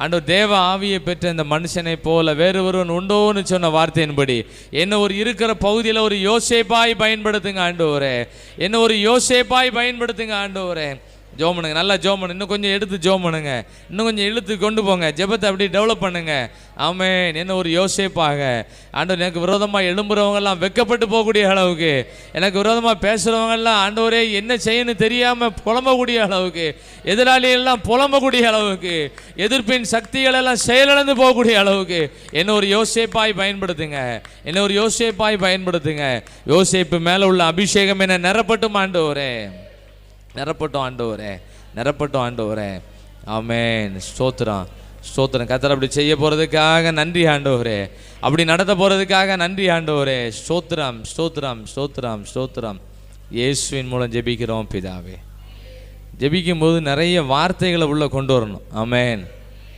ஆண்டவர் தேவ ஆவியை பெற்ற இந்த மனுஷனை போல வேறு ஒருவன் உண்டோன்னு சொன்ன வார்த்தையின்படி என்ன ஒரு இருக்கிற பகுதியில் ஒரு யோசேப்பாய் பயன்படுத்துங்க ஆண்டவரே, என்ன ஒரு யோசேப்பாய் பயன்படுத்துங்க ஆண்டவரே. ஜோம் பண்ணுங்க, நல்லா ஜோம் பண்ணுங்க, இன்னும் கொஞ்சம் எடுத்து ஜோம் பண்ணுங்க, இன்னும் கொஞ்சம் இழுத்து கொண்டு போங்க, ஜெபத்தை அப்படி டெவலப் பண்ணுங்க. ஆமென். என்ன ஒரு யோசேப்பாக ஆண்டவர் எனக்கு விரோதமாக எழும்புறவங்கெல்லாம் வெக்கப்பட்டு போகக்கூடிய அளவுக்கு, எனக்கு விரோதமாக பேசுகிறவங்கெல்லாம் ஆண்டவரே என்ன செய்யணும் தெரியாமல் புலம்பக்கூடிய அளவுக்கு, எதிராளியெல்லாம் புலம்பக்கூடிய அளவுக்கு, எதிர்ப்பின் சக்திகள் எல்லாம் செயலிழந்து போகக்கூடிய அளவுக்கு என்ன ஒரு யோசேப்பாய் பயன்படுத்துங்க, என்ன ஒரு யோசேப்பாய் பயன்படுத்துங்க. யோசேப்பு மேலே உள்ள அபிஷேகம் என்ன நிரப்பட்டும் ஆண்டவரே, நிரப்பட்டும் ஆண்டவரே, நிரப்பட்டும் ஆண்டவரே. ஆமென். ஸ்தோத்திரம், ஸ்தோத்திரம். கர்த்தர் அப்படி செய்ய போகிறதுக்காக நன்றி ஆண்டவரே, அப்படி நடத்த போகிறதுக்காக நன்றி ஆண்டவரே. ஸ்தோத்திரம், ஸ்தோத்திரம், ஸ்தோத்திரம், ஸ்தோத்திரம். இயேசுவின் மூலம் ஜெபிக்கிறோம் பிதாவே. ஜெபிக்கும் போது நிறைய வார்த்தைகளை உள்ள கொண்டு வரணும். ஆமென்.